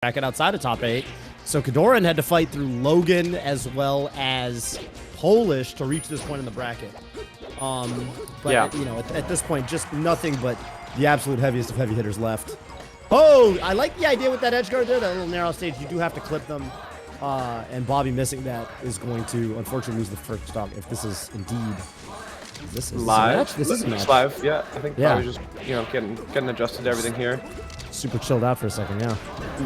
bracket outside of top 8. So KoDoRiN had to fight through Logan as well as Polish to reach this point in the bracket. But yeah. you know, at this point, just nothing but the absolute heaviest of heavy hitters left. Oh, I like the idea with that edge guard there, that little narrow stage. You do have to clip them. And Bobby missing that is going to unfortunately lose the first stock if this is indeed this is live. This is a match. Live, yeah. I think probably just getting adjusted to everything here. Super chilled out for a second, yeah.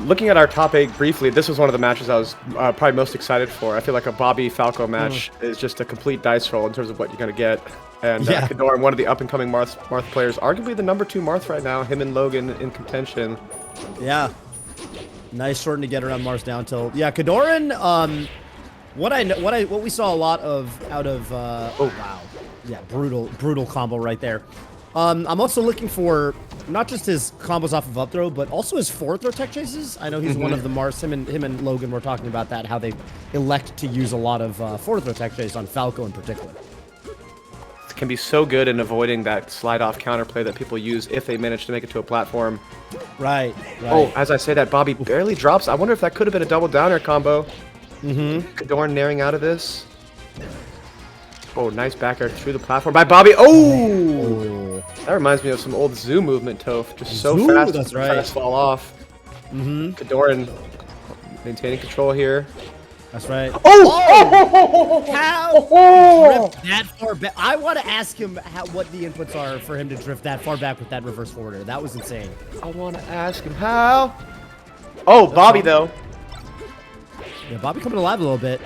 Looking at our top 8 briefly, this was one of the matches I was probably most excited for. I feel like a Bobby Falco match is just a complete dice roll in terms of what you're gonna get. And KoDoRiN, one of the up-and-coming Marth players, arguably the #2 Marth right now. Him and Logan in contention. Yeah. Nice shorten to get around Marth's down tilt. Yeah, KoDoRiN, what we saw a lot of out of oh wow. Yeah, brutal combo right there. I'm also looking for not just his combos off of up throw, but also his forward throw tech chases. I know he's one of the Marths. Him and Logan were talking about that, how they elect to use a lot of forward throw tech chase on Falco in particular. It can be so good in avoiding that slide off counterplay that people use if they manage to make it to a platform. Right. Oh, as I say that, Bobby barely drops. I wonder if that could have been a double downer combo. KoDoRiN naring out of this. Oh, nice back air through the platform by Bobby. Oh! That reminds me of some old Zoo movement, Toph. Just so fast, that's right. Fast fall off. KoDoRiN maintaining control here. That's right. Oh! How drift that far back? I want to ask him what the inputs are for him to drift that far back with that reverse forwarder. That was insane. I want to ask him how. Oh, Bobby though. Yeah, Bobby coming alive a little bit.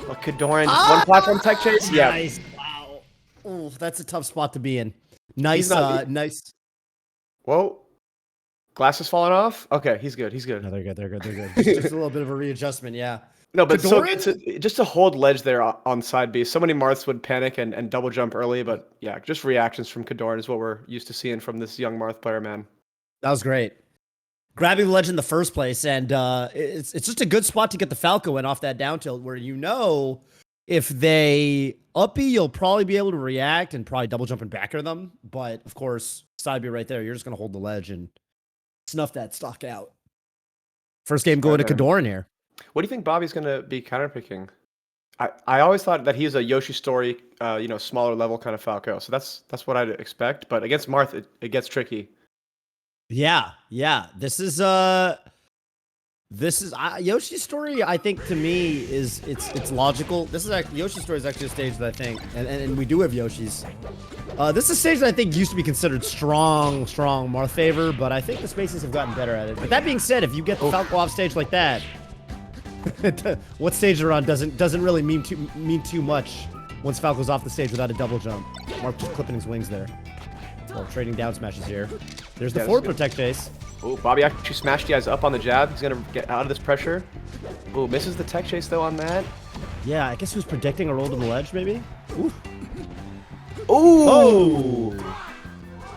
But KoDoRiN, one platform tech chase. Yeah. Nice. Wow. Oh, that's a tough spot to be in. Nice. Nice. Whoa. Glasses falling off. Okay, he's good. He's good. No, they're good. They're good. They're good. Just a little bit of a readjustment. Yeah. No, but so just to hold ledge there on side B. So many Marths would panic and double jump early, but yeah, just reactions from KoDoRiN is what we're used to seeing from this young Marth player, man. That was great. Grabbing the ledge in the first place, and it's just a good spot to get the Falco in off that down tilt, where if they uppy, you'll probably be able to react and probably double jump and backer them. But of course, side B right there, you're just gonna hold the ledge and snuff that stock out. First game going to KoDoRiN here. What do you think Bobby's going to be counterpicking? I always thought that he's a Yoshi Story, smaller level kind of Falco. So that's what I'd expect. But against Marth, it gets tricky. Yeah. This is Yoshi's Story. I think to me it's logical. This is actually Yoshi's Story is actually a stage that I think, and we do have Yoshi's. This is a stage that I think used to be considered strong Marth favor, but I think the spaces have gotten better at it. But that being said, if you get the Falco off stage like that. What stage they're on doesn't really mean too much once Falco's off the stage without a double jump. Marth just clipping his wings there. Well, trading down smashes here. There's the forward protect chase. Oh, Bobby actually smashed the eyes up on the jab. He's gonna get out of this pressure. Oh, misses the tech chase though on that. Yeah, I guess he was predicting a roll to the ledge maybe. Ooh. Oh!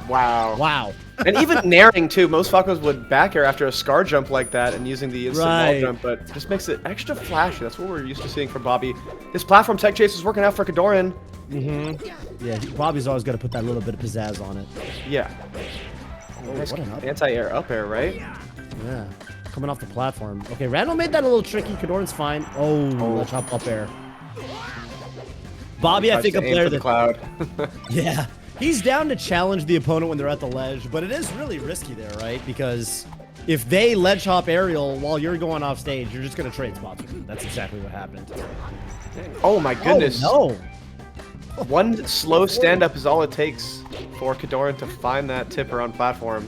Wow. Wow. And even naring too. Most Falcos would back air after a scar jump like that and using the instant wall jump, but just makes it extra flashy. That's what we're used to seeing from Bobby. This platform tech chase is working out for KoDoRiN. Yeah, Bobby's always got to put that little bit of pizzazz on it. Yeah. Oh, nice what an up. anti-air up air, right? Yeah. Coming off the platform. Okay, Randall made that a little tricky. KoDoRiN's fine. Oh, let's hop up air. Bobby, I think a player that cloud. Yeah. He's down to challenge the opponent when they're at the ledge, but it is really risky there, right? Because if they ledge hop aerial while you're going off stage, you're just going to trade spots with them. That's exactly what happened. Oh my goodness. Oh, no. One slow stand-up is all it takes for KoDoRiN to find that tipper on platform.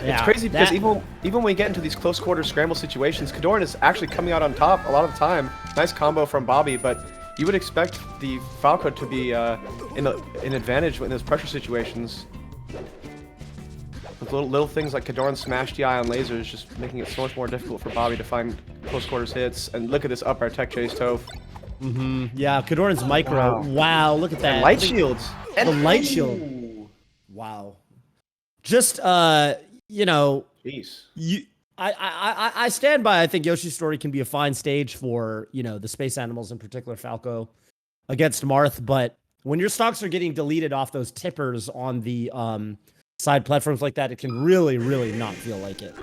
Yeah, it's crazy because even when we get into these close quarter scramble situations, KoDoRiN is actually coming out on top a lot of the time. Nice combo from Bobby, but you would expect the Falco to be in advantage in those pressure situations. With little things like KoDoRiN smash DI on lasers, just making it so much more difficult for Bobby to find close quarters hits. And look at this up air tech chase, Toph. Yeah, KoDoRiN's micro. Wow, look at that. And light shields. The light shield. Wow. Just Jeez. I stand by. I think Yoshi's Story can be a fine stage for the space animals, in particular Falco, against Marth. But when your stocks are getting deleted off those tippers on the side platforms like that, it can really not feel like it.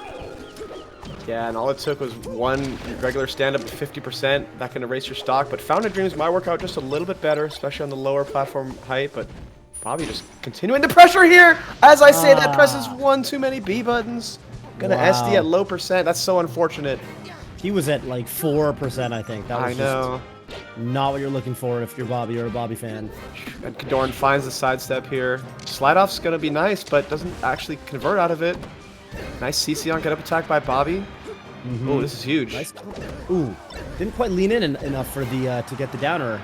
Yeah, and all it took was one regular stand-up to 50%. That can erase your stock, but Fountain of Dreams might work out just a little bit better, especially on the lower platform height, but Bobby just continuing the pressure here! As I say, that presses one too many B buttons. Gonna SD at low percent. That's so unfortunate. He was at like 4%, I think. That was just not what you're looking for if you're Bobby or a Bobby fan. And KoDoRiN finds the sidestep here. Slide off's gonna be nice, but doesn't actually convert out of it. Nice CC on get up attack by Bobby. Oh, this is huge. Nice. Ooh, didn't quite lean in enough for the to get the downer.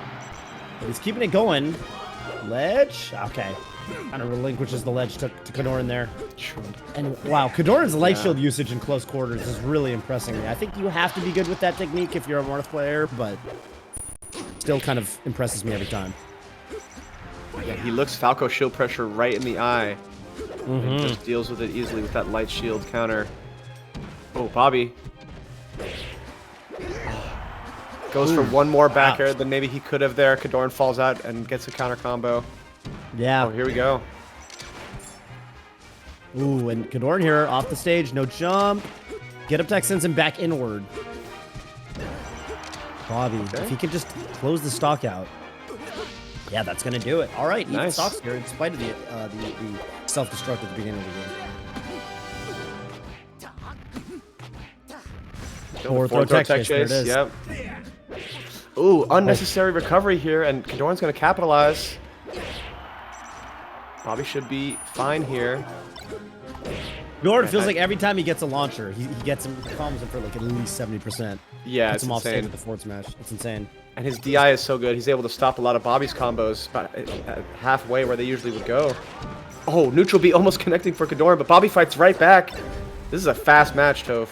But he's keeping it going. Ledge. Okay. Kind of relinquishes the ledge to KoDoRiN there. And wow, KoDoRiN's light shield usage in close quarters is really impressing me. I think you have to be good with that technique if you're a Marth player, but still kind of impresses me every time. Yeah, he looks Falco shield pressure right in the eye. And just deals with it easily with that light shield counter. Oh, Bobby. Goes for one more back air than maybe he could have there. KoDoRiN falls out and gets a counter combo. Yeah. Oh, here we go. Ooh, and KoDoRiN here off the stage, no jump. Get up attack sends him back inward. Bobby, if he can just close the stock out. Yeah, that's gonna do it. All right, even stocks here in spite of the self-destruct at the beginning of the game. Fourth tech chase. There it is. Yep. Ooh, unnecessary recovery here, and KoDoRiN's gonna capitalize. Bobby should be fine here. KoDoRiN feels like every time he gets a launcher, he gets him, calms him for like at least 70%. Yeah, Puts it's him off stage insane. with the forward smash. It's insane. And his DI is so good. He's able to stop a lot of Bobby's combos at halfway where they usually would go. Oh, neutral B almost connecting for KoDoRiN, but Bobby fights right back. This is a fast match, Toph.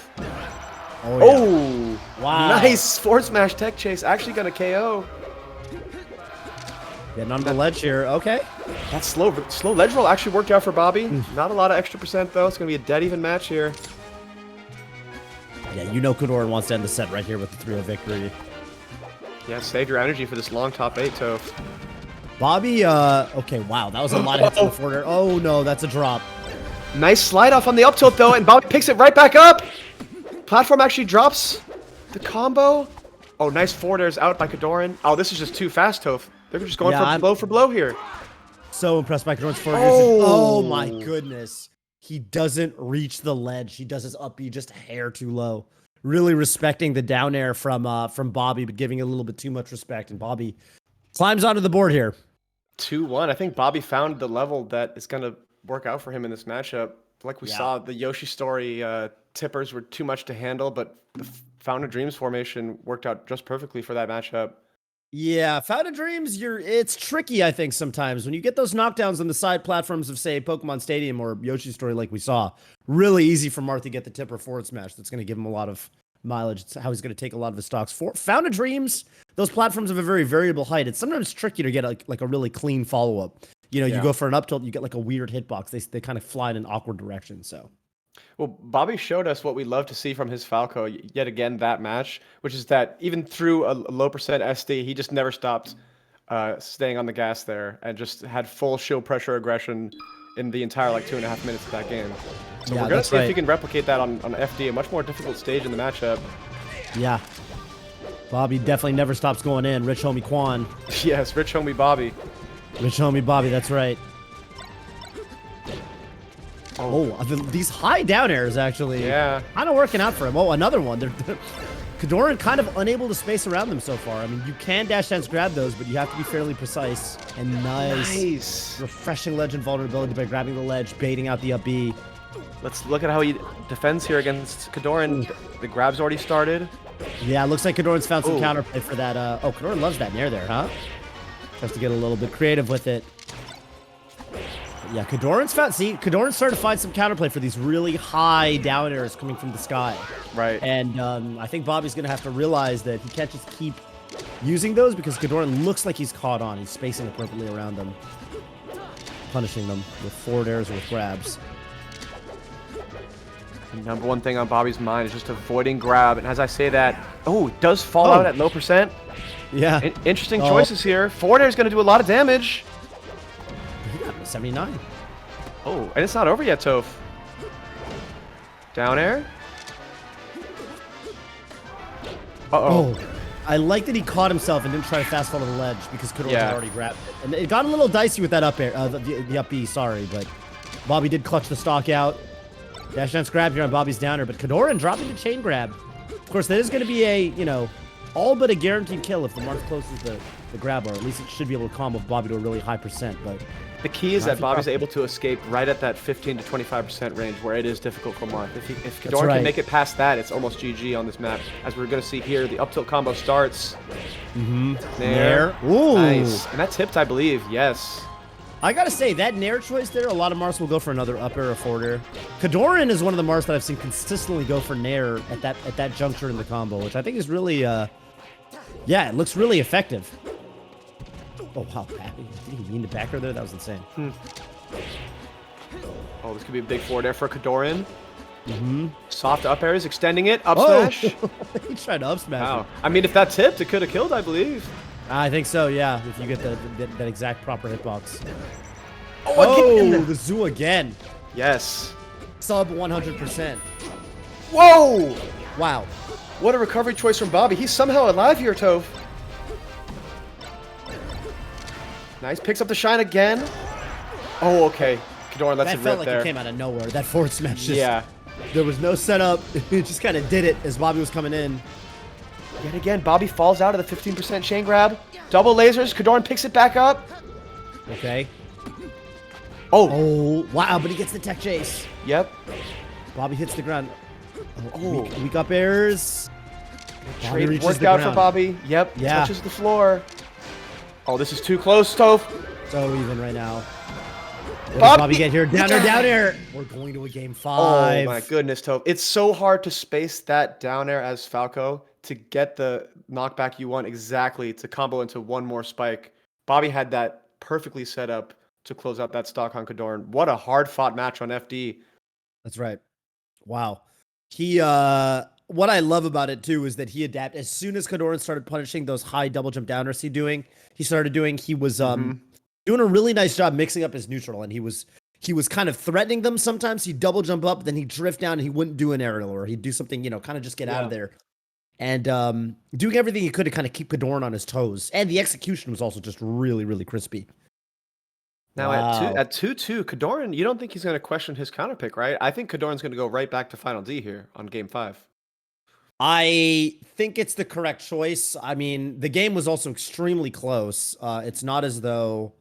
Oh, yeah. Oh, wow. Nice forward smash tech chase. Actually gonna KO. Getting on the ledge here. Okay. That slow ledge roll actually worked out for Bobby. Not a lot of extra percent though. It's gonna be a dead even match here. Yeah, you know KoDoRiN wants to end the set right here with the 3-0 victory. Yeah, save your energy for this long top 8, Toph. Bobby, okay, wow, that was a lot of hits on the forward air. Oh no, that's a drop. Nice slide off on the up tilt though, and Bobby picks it right back up. Platform actually drops the combo. Oh, nice forward airs out by KoDoRiN. Oh, this is just too fast, Toph. They're just going for blow here. So impressed by KoDoRiN's forward airs. Oh my goodness. He doesn't reach the ledge. He does his up B just a hair too low. Really respecting the down air from Bobby, but giving a little bit too much respect. And Bobby climbs onto the board here. 2-1. I think Bobby found the level that is going to work out for him in this matchup. Like we saw, the Yoshi story tippers were too much to handle, but the Fountain of Dreams formation worked out just perfectly for that matchup. Yeah, Fountain of Dreams, it's tricky, I think, sometimes. When you get those knockdowns on the side platforms of, say, Pokemon Stadium or Yoshi Story like we saw, really easy for Marth to get the tipper forward smash. That's going to give him a lot of mileage. It's how he's going to take a lot of his stocks. For Fountain of Dreams, those platforms have a very variable height. It's sometimes tricky to get like a really clean follow-up. You know, you go for an up tilt, you get like a weird hitbox. They kind of fly in an awkward direction, so... Well, Bobby showed us what we love to see from his Falco yet again that match, which is that even through a low percent SD, he just never stopped staying on the gas there and just had full shield pressure aggression in the entire like 2.5 minutes of that game. So we're going to see if he can replicate that on FD, a much more difficult stage in the matchup. Yeah. Bobby definitely never stops going in. Rich homie Quan. Yes, rich homie Bobby. Rich homie Bobby, that's right. Oh, these high down airs actually kind of working out for him. Oh, another one. KoDoRiN kind of unable to space around them so far. I mean, you can dash dance grab those, but you have to be fairly precise. And nice. Refreshing ledge invulnerability by grabbing the ledge, baiting out the up B. Let's look at how he defends here against KoDoRiN. The grab's already started. Yeah, it looks like KoDoRiN's found some counterplay for that. Oh, KoDoRiN loves that nair there, huh? Has to get a little bit creative with it. Yeah, KoDoRiN's found. See, KoDoRiN started to find some counterplay for these really high down airs coming from the sky. Right. And I think Bobby's going to have to realize that he can't just keep using those because KoDoRiN looks like he's caught on. He's spacing appropriately around them, punishing them with forward airs or with grabs. The number one thing on Bobby's mind is just avoiding grab. And as I say that, it does fall out at low percent. Yeah. Interesting choices here. Forward air is going to do a lot of damage. He got 79. Oh, and it's not over yet, Toph. Down air. Oh, I like that he caught himself and didn't try to fast fall to the ledge because KoDoRiN had already grabbed it. And it got a little dicey with that up air, the up B, sorry, but Bobby did clutch the stock out. Dash dance grab here on Bobby's downer, but KoDoRiN dropping the chain grab. Of course, that is going to be a, you know, all but a guaranteed kill if the Marth closes the grab, or at least it should be able to combo Bobby to a really high percent, but... The key is that Bobby's able to escape right at that 15 to 25% range where it is difficult for Marth. If KoDoRiN can make it past that, it's almost GG on this map. As we're going to see here, the up tilt combo starts. Nair. Ooh. Nice. And that's hipped, I believe. Yes. I gotta say, that Nair choice there, a lot of Marths will go for another up air or forward air. KoDoRiN is one of the Marths that I've seen consistently go for Nair at that juncture in the combo, which I think is really, yeah, it looks really effective. Oh, wow. Did he mean to back her there? That was insane. Oh, this could be a big forward air for KoDoRiN. Soft up airs, extending it. Up smash. He tried to up smash. Wow. I mean, if that tipped, it could have killed, I believe. I think so, yeah. If you get that exact proper hitbox. Oh, the zoo again. Yes. Sub 100%. Whoa! Wow. What a recovery choice from Bobby. He's somehow alive here, Toph. Nice. Picks up the shine again. Oh, okay. KoDoRiN lets it rip there. That felt like it came out of nowhere. That forward smash just... There was no setup. It just kind of did it as Bobby was coming in. Yet again, Bobby falls out of the 15% chain grab. Double lasers. KoDoRiN picks it back up. Okay. Oh, wow, but he gets the tech chase. Yep. Bobby hits the ground. Weak up airs. Trade worked out for Bobby. Yep. Yeah. Touches the floor. Oh, this is too close, Toph. So even right now. What does Bobby get here? Down air. We're going to a game 5. Oh my goodness, Toph. It's so hard to space that down air as Falco to get the knockback you want exactly to combo into one more spike. Bobby had that perfectly set up to close out that stock on KoDoRiN. What a hard-fought match on FD. That's right. Wow. He, what I love about it, too, is that he adapted. As soon as KoDoRiN started punishing those high double jump downers he was doing a really nice job mixing up his neutral, and he was kind of threatening them sometimes. He'd double jump up, then he'd drift down, and he wouldn't do an aerial, or he'd do something, you know, kind of just get out of there. And doing everything he could to kind of keep KoDoRiN on his toes. And the execution was also just really, really crispy. Now at 2-2, KoDoRiN, you don't think he's going to question his counter pick, right? I think KoDoRiN's going to go right back to Final D here on Game 5. I think it's the correct choice. I mean, the game was also extremely close. It's not as though...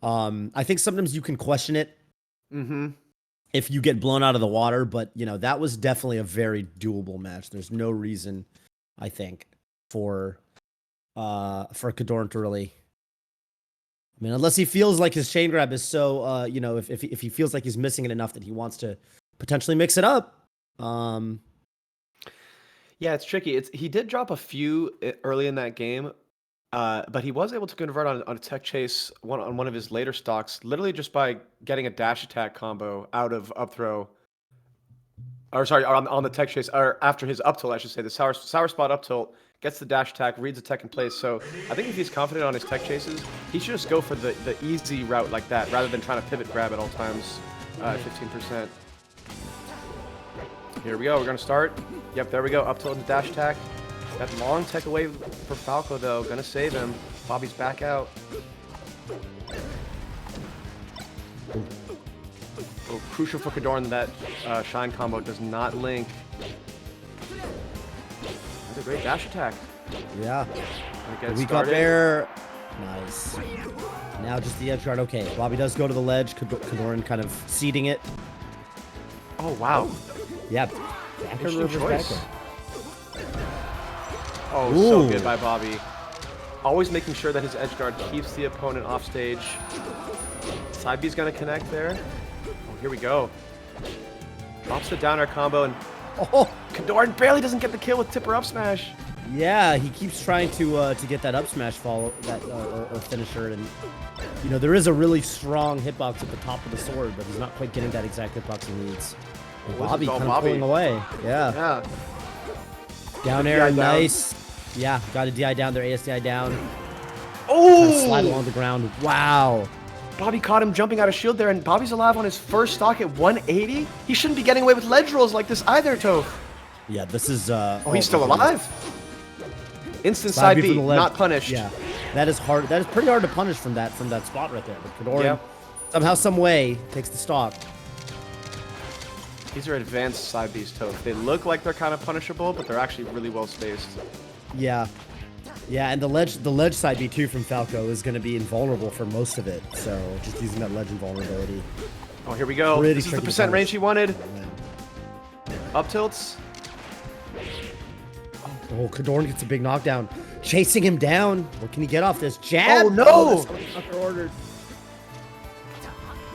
I think sometimes you can question it if you get blown out of the water, but, you know, that was definitely a very doable match. There's no reason, I think, for KoDoRiN to really... I mean, unless he feels like his chain grab is so, you know, if he feels like he's missing it enough that he wants to potentially mix it up. Yeah, it's tricky. He did drop a few early in that game, but he was able to convert on a tech chase on one of his later stocks, literally just by getting a dash attack combo out of up throw. Or sorry, on the tech chase, or after his up tilt, I should say, the sour spot up tilt, gets the dash attack, reads the tech in place. So I think if he's confident on his tech chases, he should just go for the easy route like that, rather than trying to pivot grab at all times at 15%. Here we go, we're going to start. Yep, there we go, up tilt and dash attack. That long tech away for Falco, though, going to save him. Bobby's back out. Oh, crucial for KoDoRiN that Shine combo does not link. That's a great dash attack. Yeah. Weak up air. Nice. Now just the edge guard. Okay, Bobby does go to the ledge. KoDoRiN kind of seeding it. Oh, wow. Yeah. Interesting choice. Oh, so good by Bobby. Always making sure that his edge guard keeps the opponent off stage. Side B's going to connect there. Oh, here we go. Drops the down air combo, and KoDoRiN barely doesn't get the kill with tipper up smash. Yeah, he keeps trying to get that up smash follow or finisher, and you know there is a really strong hitbox at the top of the sword, but he's not quite getting that exact hitbox he needs. And Bobby kind of pulling away. Yeah. Down air, nice. Yeah, got a DI down there, ASDI down. Oh! Kind of slide along the ground. Wow. Bobby caught him jumping out of shield there, and Bobby's alive on his first stock at 180. He shouldn't be getting away with ledge rolls like this either, Toph. Yeah, this is... he's still alive? Instant side B, not punished. Yeah, that is hard. That is pretty hard to punish from that spot right there. But KoDoRiN, somehow, some way, takes the stock. These are advanced side Bs, Toph. They look like they're kind of punishable, but they're actually really well spaced. Yeah. Yeah, and the ledge side B too from Falco is going to be invulnerable for most of it. So just using that ledge invulnerability. Oh, here we go. Pretty this is the percent range he wanted. Up tilts. Oh, KoDoRiN gets a big knockdown. Chasing him down. What can he get off this? Jab? Oh, no!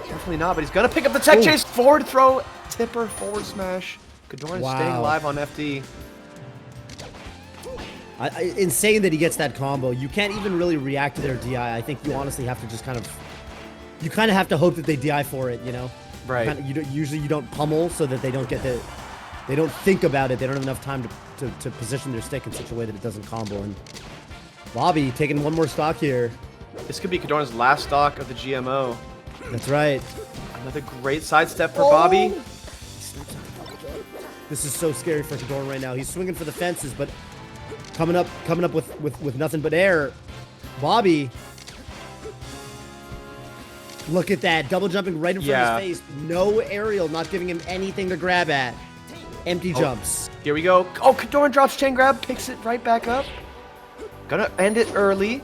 Definitely not, but he's going to pick up the tech chase. Forward throw. Tipper, forward smash. KoDoRiN staying alive on FD. Insane that he gets that combo. You can't even really react to their DI. I think you honestly have to just kind of... You kind of have to hope that they DI for it, you know? Right. Usually you don't pummel so that they don't get the... They don't think about it. They don't have enough time to position their stick in such a way that it doesn't combo. And Bobby taking one more stock here. This could be KoDoRiN's last stock of the GMO. That's right. Another great sidestep for Bobby. This is so scary for KoDoRiN right now. He's swinging for the fences, but coming up with nothing but air. Bobby. Look at that. Double jumping right in front of his face. No aerial, not giving him anything to grab at. Empty jumps. Here we go. Oh, KoDoRiN drops chain grab, picks it right back up. Gonna end it early.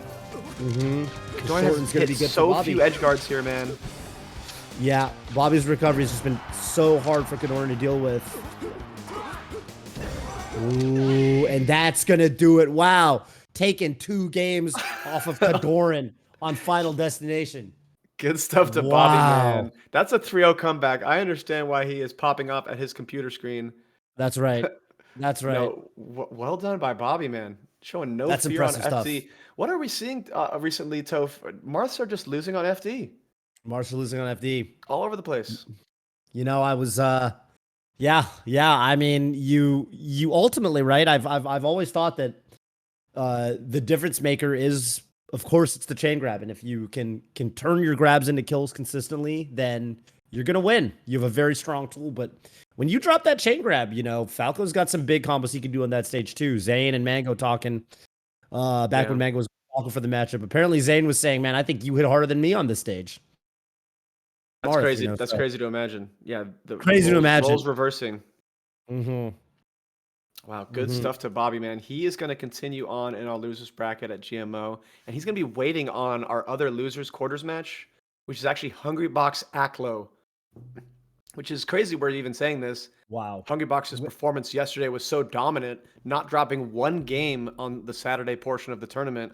KoDoRiN has hit so few edge guards here, man. Yeah, Bobby's recovery has just been so hard for KoDoRiN to deal with. Ooh, and that's gonna do it. Wow, taking 2 games off of KoDoRiN on Final Destination. Good stuff to Bobby, man. That's a 3-0 comeback. I understand why he is popping up at his computer screen. That's right. That's right. No, well done by Bobby, man. Showing no fear on FD. What are we seeing recently, Toph? Marths are just losing on FD. Marths are losing on FD. All over the place. You know, I was yeah. I mean, you ultimately, right? I've always thought that the difference maker is, of course, it's the chain grab, and if you can turn your grabs into kills consistently, then you're gonna win. You have a very strong tool, but when you drop that chain grab, you know, Falco's got some big combos he can do on that stage too. Zane and Mango talking back when Mango was talking for the matchup. Apparently Zane was saying, man, I think you hit harder than me on this stage. That's crazy. You know, that's crazy to imagine. Yeah. Crazy to imagine. Roles reversing. Wow. Good stuff to Bobby, man. He is going to continue on in our losers bracket at GMO, and he's going to be waiting on our other losers quarters match, which is actually Hungrybox Aklo. Which is crazy we're even saying this. Wow. Hungrybox's performance yesterday was so dominant, not dropping 1 game on the Saturday portion of the tournament.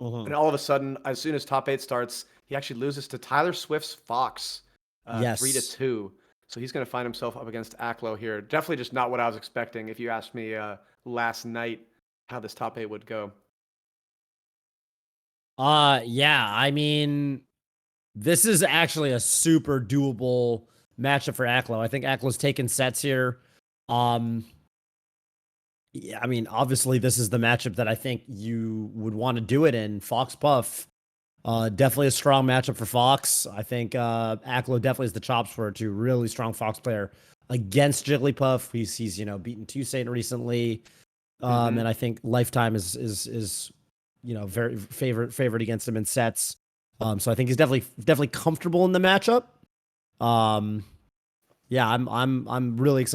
And all of a sudden, as soon as top 8 starts, he actually loses to Tyler Swift's Fox 3-2. So he's going to find himself up against Aklo here. Definitely just not what I was expecting if you asked me last night how this top 8 would go. Yeah, I mean, this is actually a super doable matchup for Aklo. I think Aklo's taking sets here. Yeah, I mean, obviously this is the matchup that I think you would want to do it in. Fox Puff, definitely a strong matchup for Fox. I think Aklo definitely has the chops for it too. Really strong Fox player against Jigglypuff. He's you know, beaten Toussaint recently, and I think Lifetime is you know, very favored against him in sets. So I think he's definitely comfortable in the matchup. Yeah, I'm really excited